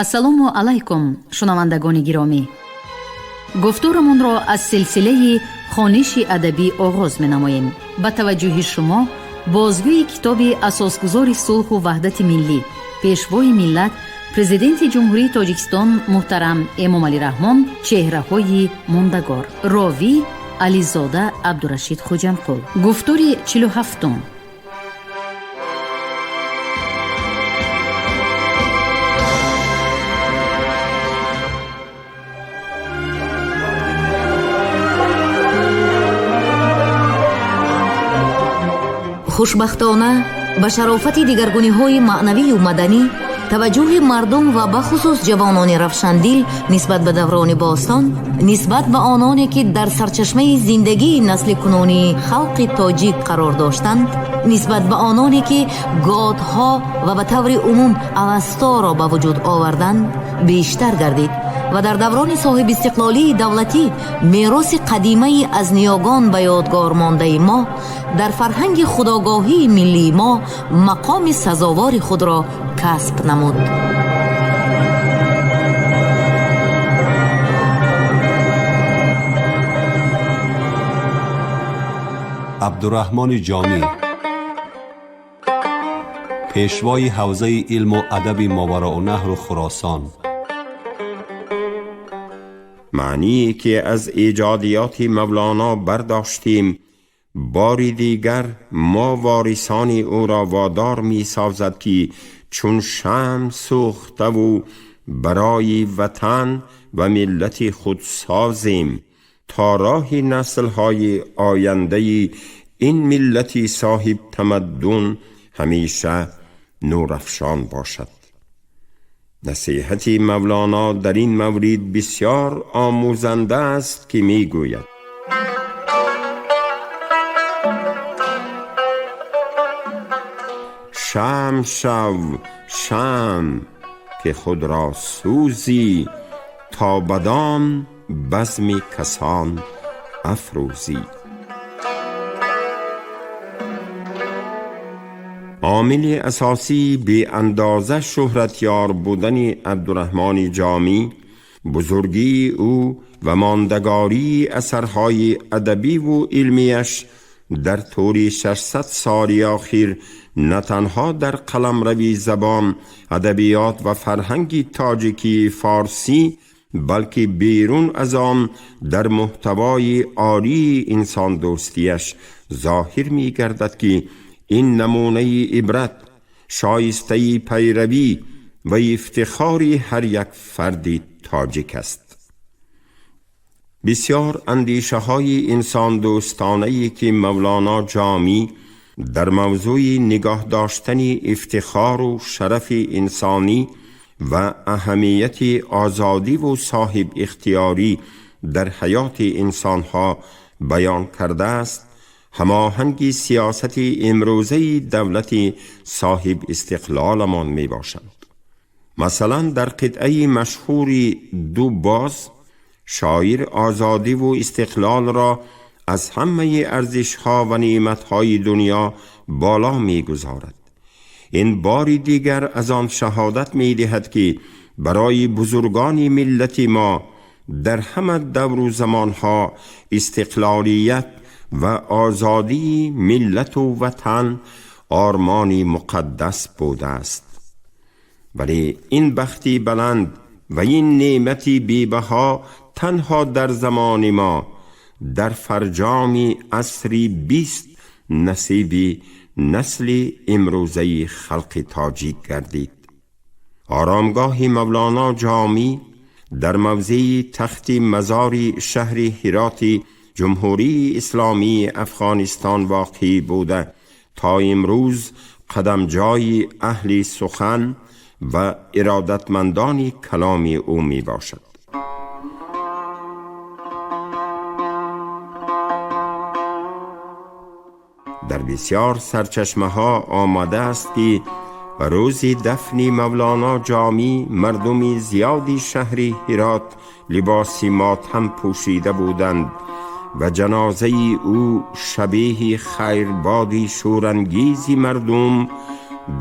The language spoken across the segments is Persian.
ассалому алайкум шунавандагони гиромӣ. гуфтурамонро аз силсилаи хониши адабӣ оғоз менамоем. ба таваҷҷӯҳи шумо бозгӯи китоби асосгузори сулҳу ваҳдати миллӣ, пешвои миллат, президенти ҷумҳурии Тоҷикистон муҳтарам Эмомалӣ Раҳмон, чеҳраҳои мондагор. ровӣ Ализода Абдурашид Хоҷамқул. гуфтури 47. хушбахтона ба шарофати дигаргуниҳои маънавию маданӣ таваҷҷӯҳи мардум ва бахусус ҷавонони равшандил нисбат ба даврони бостон, нисбат ба ононе ки дар сарчашмаи зиндагии насли кунунии халқи тоҷик қарор доштанд, нисбат ба ононе ки годҳо ва ба таври умум авасторо ба вуҷуд оварданд, бештар гардид ва дар даврони соҳибистиқлолии давлатӣ мероси қадимаи аз ниёгон ба ёдгор мондаи мо дар фарҳанги худогоҳии миллии мо мақоми сазовори худро касб намуд. عبدالرحمن جامی، پیشوای حوزه علم و ادب ماوراءالنهر و خراسان. معنی که از ایجادیات مولانا برداشتیم باری دیگر ما وارثان او را وادار می سازد که چون شمع سوخته و برای وطن و ملت خود سازیم تا راه نسل‌های آینده این ملتی صاحب تمدن همیشه نورافشان باشد. نصیحت مولانا در این مورد بسیار آموزنده است که می گوید: شمع شو شمع که خود را سوزی، تا بدان بزم کسان افروزی. عامل اساسی به اندازه شهرتیار بودن عبدالرحمن جامی، بزرگی او و ماندگاری اثرهای ادبی و علمیش در طول 600 سال اخیر نه تنها در قلمروی زبان، ادبیات و فرهنگ تاجیکی فارسی، بلکه بیرون از آن در محتوای عالی انسان دوستیش ظاهر می گردد که این نمونه عبرت، شایسته پیروی و افتخار هر یک فرد تاجیک است. بسیار اندیشه های انسان دوستانه‌ای که مولانا جامی در موضوع نگاه داشتن افتخار و شرف انسانی و اهمیت آزادی و صاحب اختیاری در حیات انسانها بیان کرده است، هماهنگ سیاست امروزه دولت صاحب استقلالمان می باشد. مثلا در قطعه مشهور دو باز، شاعر آزادی و استقلال را از همه ارزش‌ها و نعمت‌های دنیا بالا می‌گذارد. این باری دیگر از آن شهادت می‌دهد که برای بزرگان ملت ما در همه دور و زمانها استقلالیت و آزادی ملت و وطن آرمانی مقدس بوده است. ولی این بختی بلند و این نعمتی بی‌بها تنها در زمان ما در فرجام عصری 20 نصیب نسل امروزه خلق تاجیک گردید. آرامگاه مولانا جامی در موضع تخت مزار شهر هرات جمهوری اسلامی افغانستان واقع بوده تا امروز قدم جای اهل سخن و ارادتمندان کلام او می باشد. در بسیار سرچشمه ها آمده است که روز دفن مولانا جامی مردم زیادی شهر هرات لباس ماتم پوشیده بودند و جنازه او شبیه خیربادی شورانگیزی مردم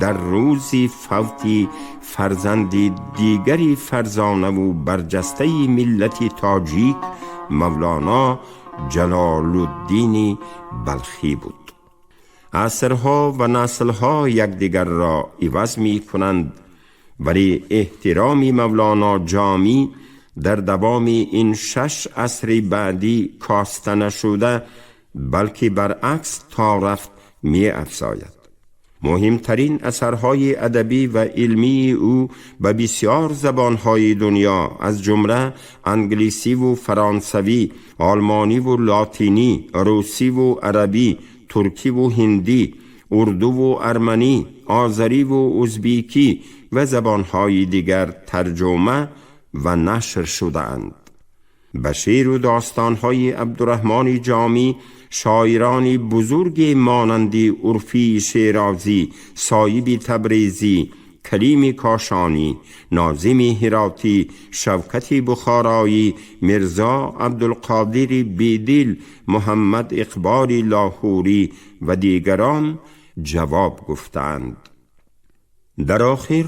در روز فوت فرزندی دیگری فرزانه و برجسته ملت تاجیک مولانا جلال الدین بلخی بود. عصرها و نسلها یکدیگر را عوض می کنند، ولی احترام مولانا جامی در دوام این 6 عصر بعدی کاسته نشده، بلکه برعکس تا رفت می افزاید. مهمترین اثرهای ادبی و علمی او به بسیار زبانهای دنیا از جمله انگلیسی و فرانسوی، آلمانی و لاتینی، روسی و عربی، ترکی و هندی، اردو و ارمنی، آذری و ازبیکی و زبانهای دیگر ترجمه و نشر شده اند. به شعر و داستانهای عبدالرحمن جامی شاعرانی بزرگ مانندی عرفی شیرازی، صایب تبریزی، کلیم کاشانی، ناظم هراتی، شوکت بخارایی، میرزا عبدالقادر بیدل، محمد اقبال لاهوری و دیگران جواب گفتند. در آخر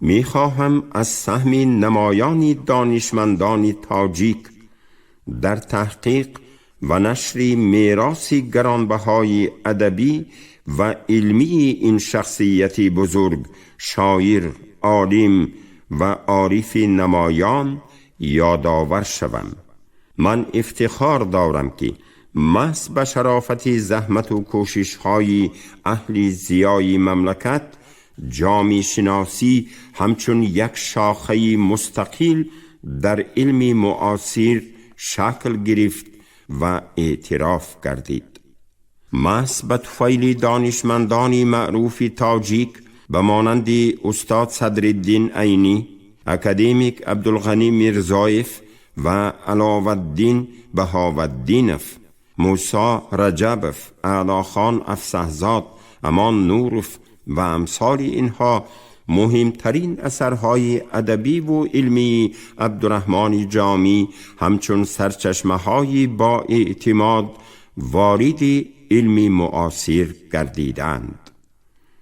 می خواهم از سهم نمایان دانشمندان تاجیک در تحقیق و نشر میراث گرانبهای ادبی و علمی این شخصیت بزرگ، شاعر، عالم و عارف نمایان یادآور شوم. من افتخار دارم که محض به شرافت زحمت و کوشش های اهل ضیای مملکت، جامی شناسی همچون یک شاخه مستقل در علم معاصر شکل گرفت و اعتراف گردید. محض به طفیل دانشمندان معروف تاجیک به مانند استاد صدرالدین عینی، اکادمیک عبدالغنی میرزایف و علاءالدین بهاءالدینف، موسی رجبف، اعلی خان افسحزاد، امان نورف و امثال اینها مهمترین اثرهای ادبی و علمی عبدالرحمن جامی همچون سرچشمه‌های با اعتماد وارد علم معاصر گردیدند.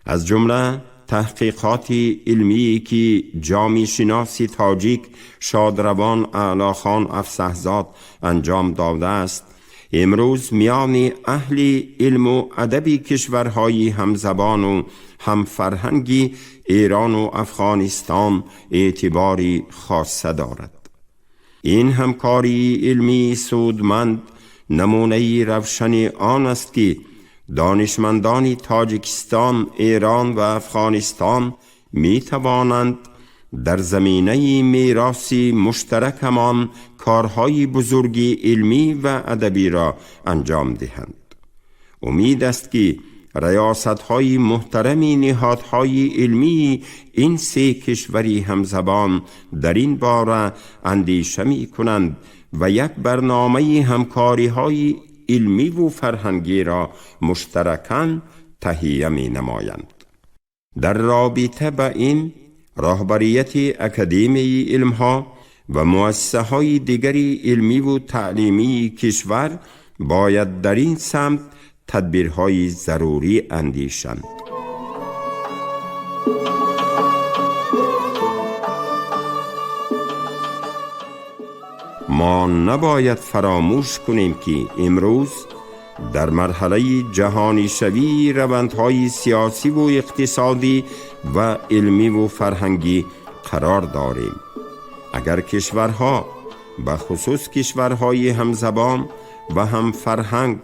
از جمله تحقیقات علمی که جامی شناس تاجیک شادروان اعلی خان افسحزاد انجام داده است، امروز میان اهل علم و ادب کشورهای همزبان و همفرهنگی ایران و افغانستان اعتباری خاصه دارد. این همکاری علمی سودمند نمونه روشن آن است که دانشمندان تاجیکستان، ایران و افغانستان می توانند در زمینه میراث مشترکمان کارهای بزرگی علمی و ادبی را انجام دهند. امید است که ریاست‌های محترم نهادهای علمی این 3 کشوری همزبان در این باره اندیشه می کنند و یک برنامه همکاری‌های علمی و فرهنگی را مشترکاً تهیه می نمایند. در رابطه با این، رهبریت اکادمی علمها و مؤسسه‌های دیگری علمی و تعلیمی کشور باید در این سمت تدبیرهای ضروری اندیشند. ما نباید فراموش کنیم که امروز در مرحله جهانی شوی روندهای سیاسی و اقتصادی و علمی و فرهنگی قرار داریم. اگر کشورها، به خصوص کشورهای همزبان و هم فرهنگ،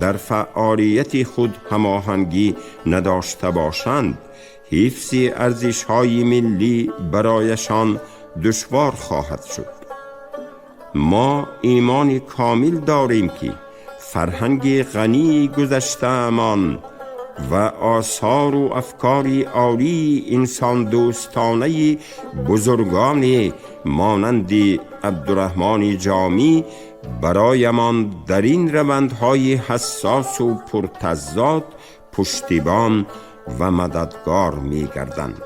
در فعالیت خود هماهنگی نداشته باشند، حفظ ارزش‌های ملی برایشان دشوار خواهد شد. ما ایمان کامل داریم که فرهنگ غنی گذشته‌مان و آثار و افکار عالی انسان دوستانه بزرگان مانند عبدالرحمن جامی برایمان در این روندهای حساس و پرتضاد پشتیبان و مددگار می گردند.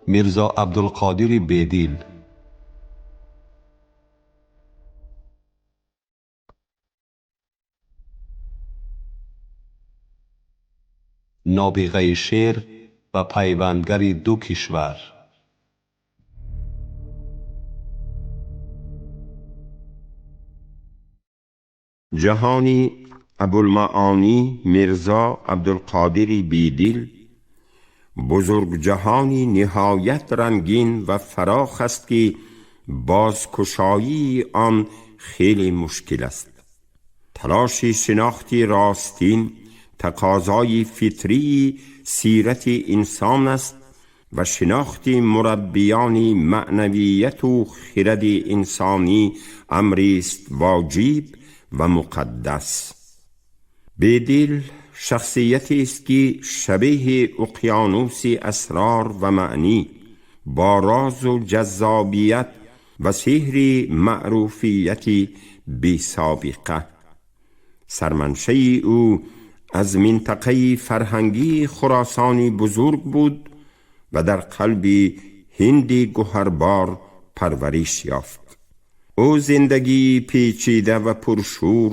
میرزا عبدالقادر بیدل نابغه شعر و پیوندگر دو کشور. جهانی ابوالمعانی میرزا عبدالقادر بیدل بزرگ جهانی نهایت رنگین و فراخ است که بازکشایی آن خیلی مشکل است. تلاش شناختی راستین تقاضای فطری سیرت انسان است و شناخت مربیان معنویت و خرد انسانی امری است واجب و مقدس. بیدل شخصیتی است که شبیه اقیانوس اسرار و معنی با راز و جذابیت و سحر معروفیتی بی سابقه. سرمنشه او از منطقه فرهنگی خراسانی بزرگ بود و در قلب هندی گوهربار پرورش یافت. او زندگی پیچیده و پرشور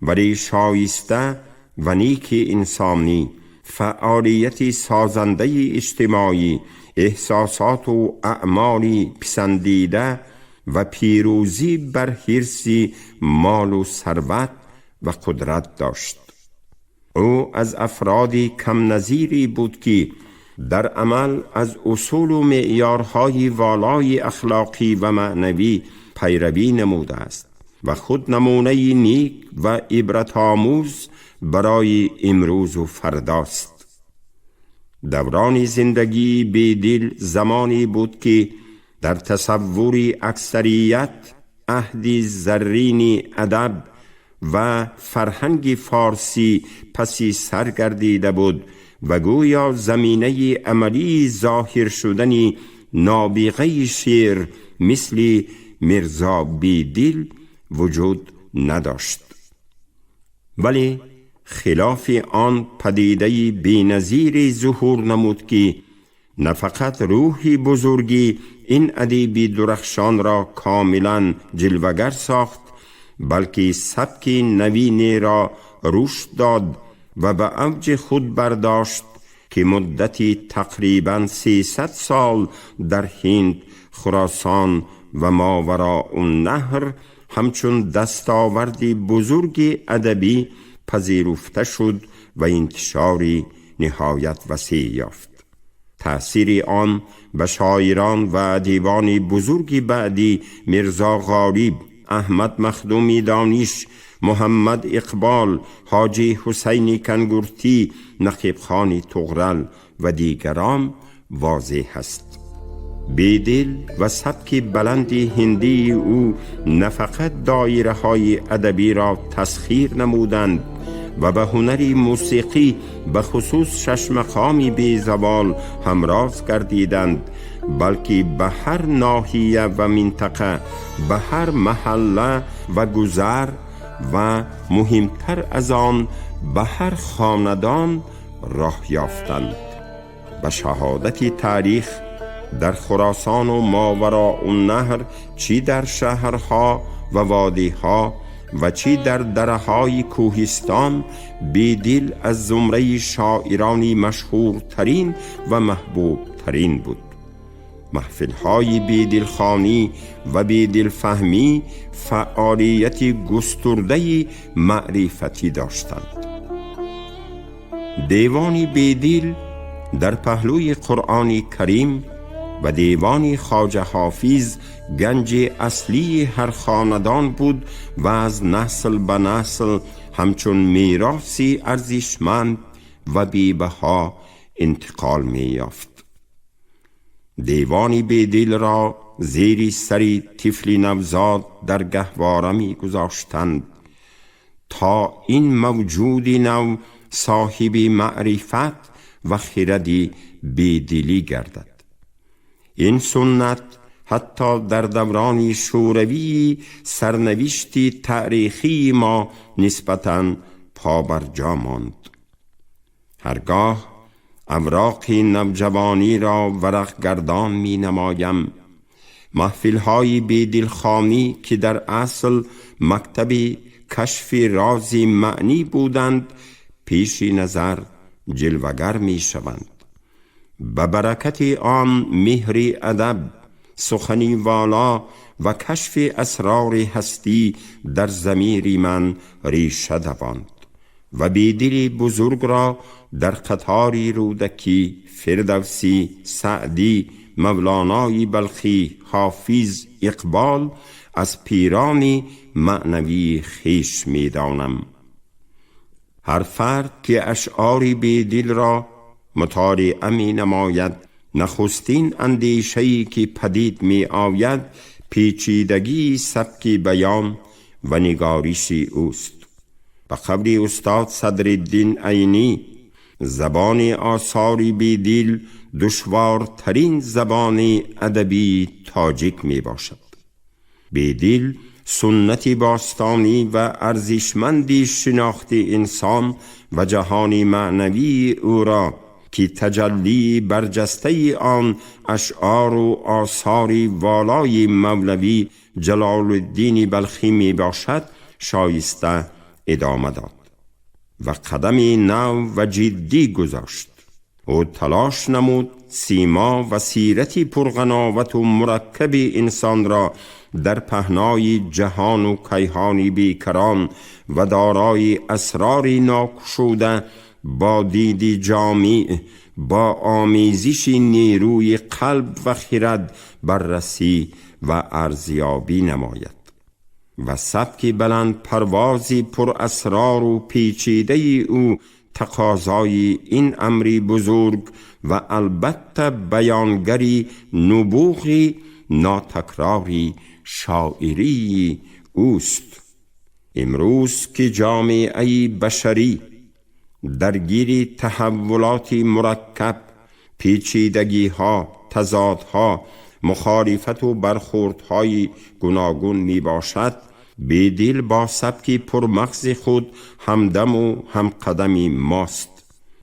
ولی شایسته و نیک انسانی، فعالیت سازنده اجتماعی، احساسات و اعمال پسندیده و پیروزی بر حرص مال و ثروت و قدرت داشت. او از افراد کم نظیری بود که در عمل از اصول و معیارهای والای اخلاقی و معنوی پیروی نموده است و خود نمونه نیک و عبرت آموز برای امروز و فرداست. دوران زندگی بیدل زمانی بود که در تصور اکثریت عهد زرین ادب و فرهنگ فارسی پسی سرگردیده بود و گویا زمینه عملی ظاهر شدن نابغه شعر مثل میرزا بیدل وجود نداشت. ولی خلاف آن پدیده بی‌نظیر ظهور نمود که نه فقط روح بزرگی این ادیب درخشان را کاملا جلوگر ساخت، بلکه سبک نوین را رشد داد و به اوج خود برداشت که مدتی تقریباً 300 سال در هند، خراسان و ماوراء النهر همچون دستاوردی بزرگ ادبی پذیرفته شد و انتشاری نهایت وسیع یافت. تأثیر آن به شاعران و ادیبان بزرگ بعدی میرزا غالب، احمد مخدومی دانش، محمد اقبال، حاجی حسین کنگورتی، نقیب خان طغرل و دیگران واضح است. بیدل و سبک بلند هندی او نه فقط دایره های ادبی را تسخیر نمودند و به هنری موسیقی به خصوص شش مقامی بی زوال همراز گردیدند، بلکه به هر ناحیه و منطقه، به هر محله و گذر و مهمتر از آن به هر خاندان راه یافتند. به شهادت تاریخ در خراسان و ماوراء النهر، چی در شهرها و وادیها و چی در دره‌های کوهستان، بیدل از زمره شاعرانی مشهورترین و محبوب ترین بود. محفل‌های بیدل خوانی و بیدل فهمی فعالیت گسترده معرفتی داشتند. دیوان بیدل در پهلوی قرآن کریم و دیوان خواجه حافظ گنج اصلی هر خاندان بود و از نسل به نسل همچون میراثی ارزشمند و بی‌بها انتقال می یافت. دیوان بیدل را زیر سری طفل نوزاد در گهواره می گذاشتند تا این موجود نو صاحب معرفت و خردی بیدلی گردد. این سنت حتی در دوران شوروی سرنوشتی تاریخی ما نسبتاً پابرجا ماند. هرگاه اوراق نوجوانی را ورق گردان می نمایم، محفل‌های بیدل خوانی که در اصل مکتب کشف راز معنی بودند پیش نظر جلوگر می شوند. به برکت آن مهر ادب، سخنی والا و کشف اسرار هستی در ضمیر من ریشه دواند و بیدل بزرگ را در قطاری رودکی، فردوسی، سعدی، مولانای بلخی، حافظ، اقبال از پیران معنوی خیش می دانم. هر فرد که اشعاری بیدل را مطالعه می نماید، نخستین اندیشه‌ای که پدید می آید پیچیدگی سبک بیان و نگارش اوست. به قول استاد صدرالدین عینی، زبان آثار بیدل دشوارترین زبان ادبی تاجیک می باشد. بیدل سنت باستانی و ارزشمندی شناخت انسان و جهان معنوی او را که تجلی برجسته آن اشعار و آثار والای مولوی جلال الدین بلخی می باشد شایسته ادامه داد و قدم نو و جدی گذاشت. او تلاش نمود سیما و سیرتی پرغناوت و مرکب انسان را در پهنای جهان و کیهانی بیکران و دارای اسرار ناگشوده با دیدی جامع، با آمیزش نیروی قلب و خرد بررسی و ارزیابی نماید و سبک بلند پروازی پر اسرار و پیچیده او تقاضای این امری بزرگ و البته بیانگری نبوغی ناتکراری شاعری اوست. امروز که جامعه بشری درگیر تحولات مرکب، پیچیدگی ها، تضادها، مخالفت و برخوردهای گوناگون می باشد، بیدل با سبک پرمغز خود همدم و هم قدمی ماست.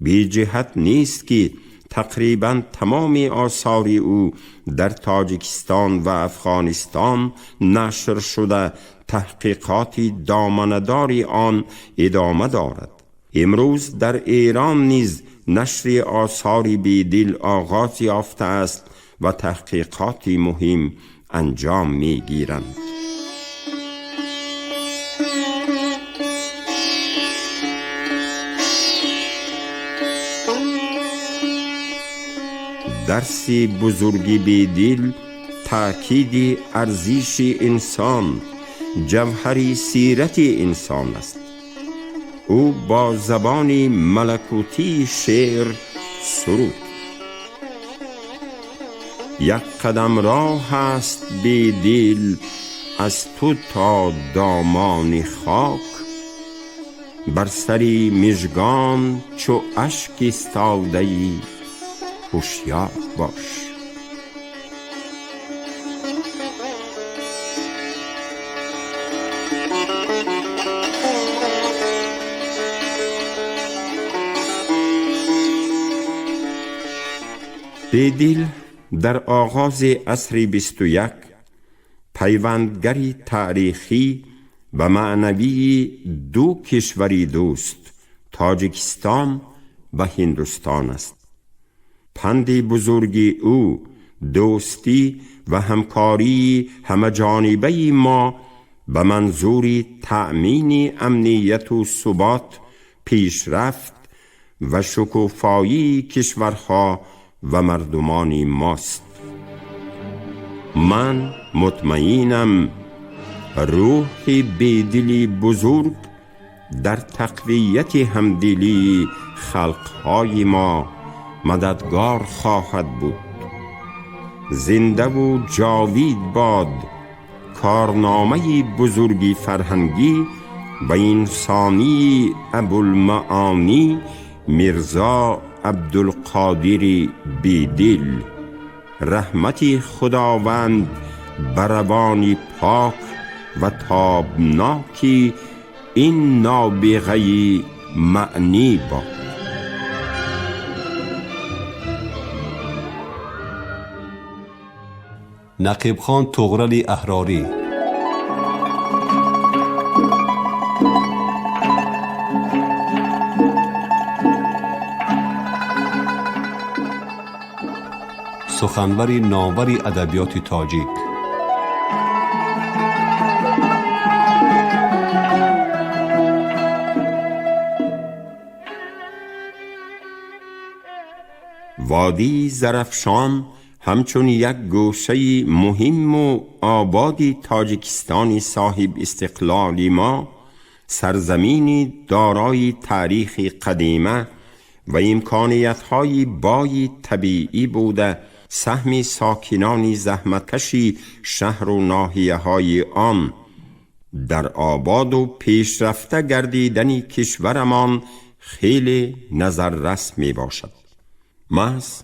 بی جهت نیست که تقریبا تمام آثار او در تاجیکستان و افغانستان نشر شده، تحقیقات دامنه‌دار آن ادامه دارد. امروز در ایران نیز نشر آثار بیدل آغاز یافته است و تحقیقات مهم انجام می گیرند. درس بزرگی بیدل تأکید ارزش انسان، جوهر سیرت انسان است. او با زبان ملکوتی شعر سرود: یک قدم راه است بیدل از تو تا دامان خاک، بر سری مژگان چو اشک استاده‌ای هوشیار باش. بیدل در آغاز عصر 21 پیوندگری تاریخی و معنوی دو کشوری دوست، تاجیکستان و هندوستان است. پند بزرگی او دوستی و همکاری همه‌جانبه ما به منظور تأمین امنیت و ثبات، پیشرفت و شکوفایی کشورها و مردمان ماست. من مطمئنم روح بیدلی بزرگ در تقویت همدلی خلقهای ما مددگار خواهد بود. زنده و جاوید باد کارنامه بزرگی فرهنگی و انسانی ابوالمعانی میرزا عبدالقادر بیدل. رحمت خداوند بروان پاک و تابناکی این نابغه معنی باد. نقیب خان طغرل احراری. سخنور نامور ادبیات تاجیک. وادی زرافشان همچون یک گوشه مهم و آبادی تاجیکستانی صاحب استقلالی ما، سرزمینی دارای تاریخ قدیمه و امکانیت‌های بای طبیعی بوده، سهم ساکنان زحمتکشی شهر و ناحیه‌های آن در آباد و پیشرفته گردیدن کشورمان خیلی نظررس می باشد. محض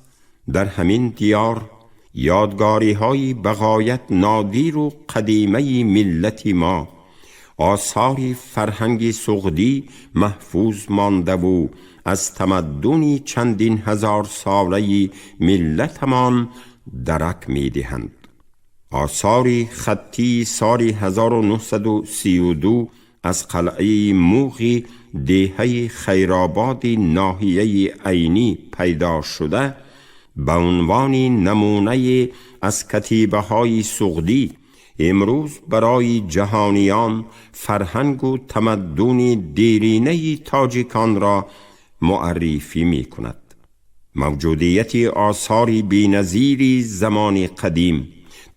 در همین دیار یادگاری های بغایت نادیر و قدیمه ملت ما، آثار فرهنگ سغدی محفوظ مانده و از تمدنی چندین هزار ساله ملتمان درک می دهند. آثار خطی سال 1932 از قلعه موغی دهه خیرآباد ناحیه عینی پیدا شده به عنوان نمونه از کتیبه های سغدی امروز برای جهانیان فرهنگ و تمدن دیرینه تاجیکان را معرفی می کند. موجودیت آثار بی‌نظیری زمان قدیم،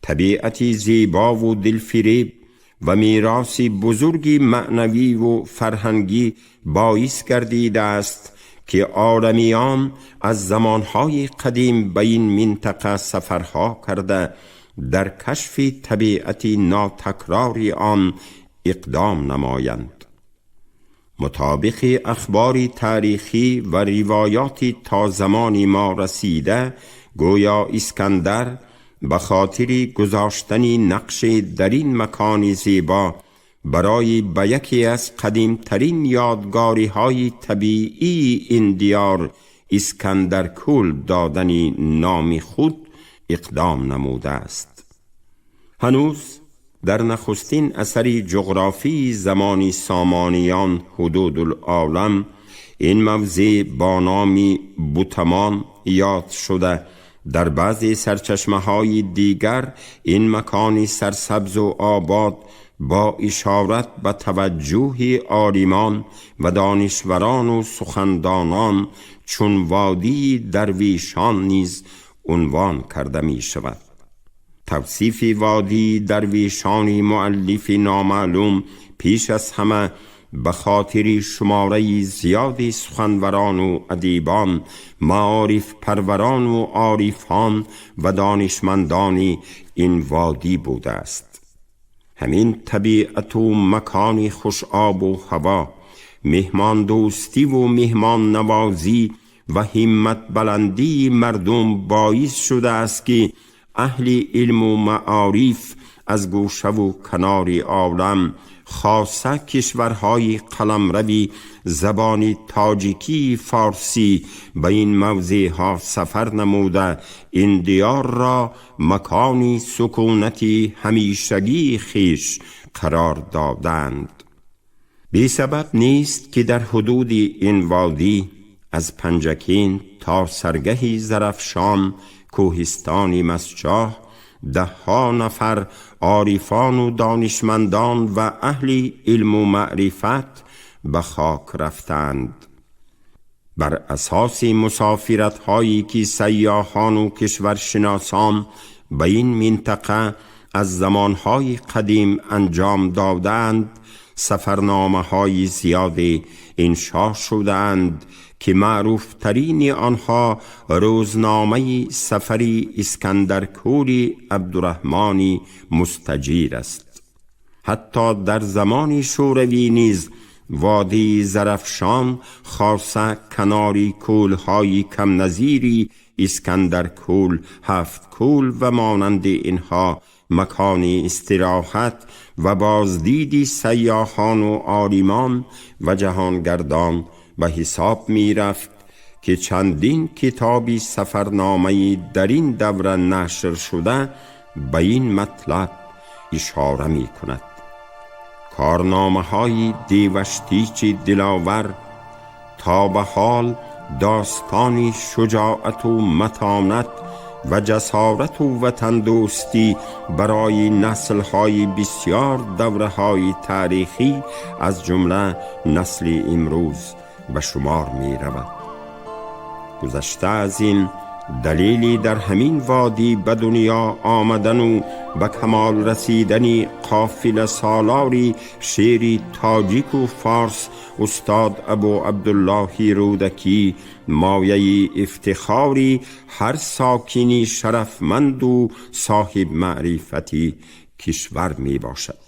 طبیعت زیبا و دلفریب و میراث بزرگی معنوی و فرهنگی باعث گردیده است که آدمیان از زمانهای قدیم به این منطقه سفرها کرده در کشف طبیعت ناتکراری آن اقدام نمایند. مطابق اخبار تاریخی و روایات تا زمان ما رسیده، گویا اسکندر به خاطر گذاشتن نقش در این مکان زیبا برای به یکی از قدیمترین یادگاری های طبیعی این دیار اسکندرکول دادن نام خود اقدام نموده است. هنوز در نخستین اثر جغرافی زمان سامانیان حدود العالم این موضع با نام بوتمان یاد شده. در بعضی سرچشمه های دیگر این مکان سرسبز و آباد با اشارت به توجه عالمان و دانشوران و سخندانان چون وادی درویشان نیز عنوان کرده می شود. توصیف وادی درویشان مؤلف نامعلوم پیش از همه به خاطر شماره زیادی سخنوران و ادیبان، معارف پروران و عارفان و دانشمندان این وادی بوده است. همین طبیعت و مکان خوش آب و هوا، مهمان دوستی و مهمان نوازی و همت بلندی مردم باعث شده است که اهل علم و معارف از گوشه و کنار عالم، خاصه کشورهای قلمروی زبان تاجیکی فارسی به این موضع ها سفر نموده این دیار را مکانی سکونتی همیشگی خیش قرار دادند. بی سبب نیست که در حدود این وادی از پنجکین تا سرگه زرافشان، کوهستان مسجاه، 10 نفر عارفان و دانشمندان و اهل علم و معرفت به خاک رفتند. بر اساس مسافرت هایی که سیاحان و کشورشناسان به این منطقه از زمانهای قدیم انجام دادند، سفرنامه های زیادی انشا شدند که معروف ترین آنها روزنامه سفری اسکندرکول عبدالرحمن مستجیر است. حتی در زمان شوروی نیز وادی زرافشان خاصه کناری کولهای کم نظیری اسکندرکول، 7 کول و مانند اینها مکان استراحت و بازدید سیاحان و عالمان و جهانگردان به حساب می رفت که چندین کتابی سفرنامه در این دوره نشر شده به این مطلب اشاره می کند. کارنامه های دیوشتیچ دلاور تا به حال داستانی شجاعت و متانت و جسارت و وطن دوستی برای نسل‌های بسیار دوره‌های تاریخی از جمله نسل امروز به شمار می رود. گذشته از این دلیلی در همین وادی به دنیا آمدن و به کمال رسیدن قافله سالاری شعری تاجیک و فارس استاد ابو عبدالله رودکی مایه افتخاری هر ساکنی شرفمند و صاحب معرفتی کشور می باشد.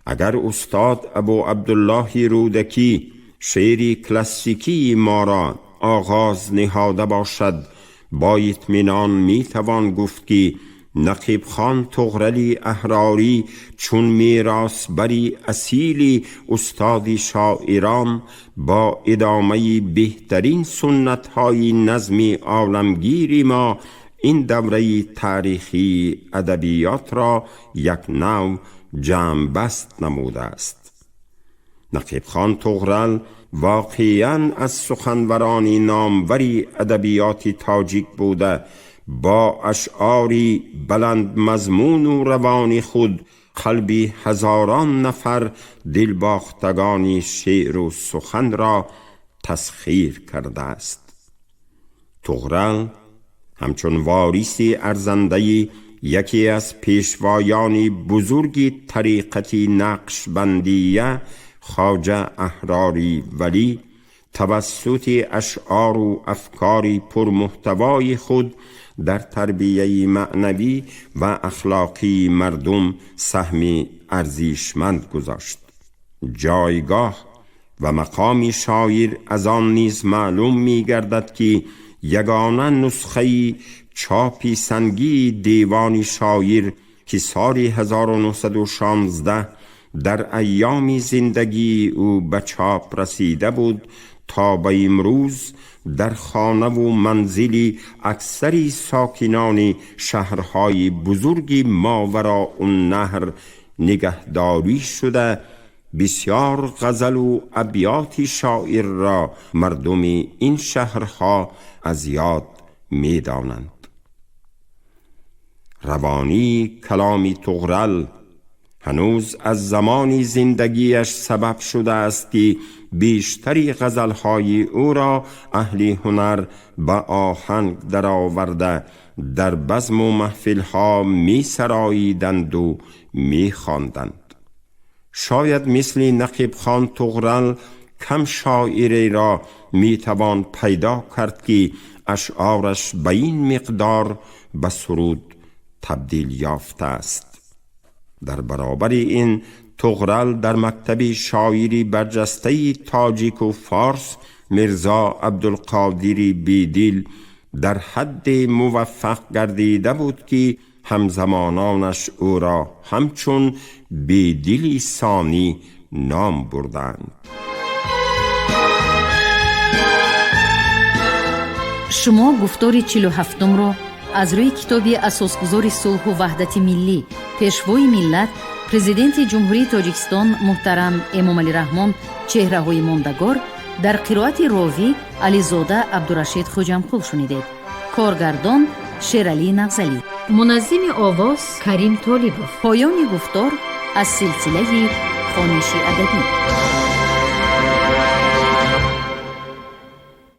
اگر استاد ابو عبدالله رودکی شعری کلاسیکی ما را آغاز نهاده باشد، با اطمینان می توان گفت که نقیب خان طغرل احراری چون میراث بری اصیلی استاد شاعران با ادامه بهترین سنت های نظمی عالمگیری ما این دوره تاریخی ادبیات را یک نوع جمع بست نموده است. نقیب خان طغرل واقعاً از سخنورانی ناموری ادبیات تاجیک بوده، با اشعاری بلند مضمون و روانی خود قلبی هزاران نفر دلباختگان شعر و سخن را تسخیر کرده است. طغرل همچون واریسی ارزنده یکی از پیشوایان بزرگ طریقت نقشبندیه خواجه احراری ولی توسط اشعار و افکاری پرمحتوای خود در تربیه معنوی و اخلاقی مردم سهمی ارزشمند گذاشت. جایگاه و مقام شاعر از آن نیز معلوم می گردد که یگانه نسخه چاپی سنگی دیوان شاعر که سال 1916 در ایام زندگی او به چاپ رسیده بود تا به امروز در خانه و منزلی اکثری ساکنان شهرهای بزرگ ماوراء النهر نگهداری شده، بسیار غزل و ابیات شاعر را مردم این شهرها از یاد می دانند. روانی کلام طغرل هنوز از زمانی زندگیش سبب شده است که بیشتری غزلهای او را اهل هنر به آهنگ درآورده در بزم و محفلها می سراییدند و می خواندند. شاید مثل نقیب خان طغرل کم شاعری را می توان پیدا کرد که اشعارش به این مقدار به سرود تبدیل یافته است. در برابر این طغرل در مکتب شاعری برجسته تاجیک و فارس میرزا عبدالقادر بیدل در حد موفق گردیده بود که همزمانانش او را همچون بیدلی ثانی نام بردند. شما گفتار 47 رو از روی کتاب اساسگذار صلح و وحدت ملی پیشوای ملت پرزیدنت جمهوری تاجیکستان محترم امامعلی رحمان چهره‌های ماندگار در قرائت راوی علیزاده عبدالرشید خوجمقل شنیدید. کارگردان شیرعلی نغزلی، منظم آواز کریم طالبوف. پایان گفتار از سلسله خوانش ادبی.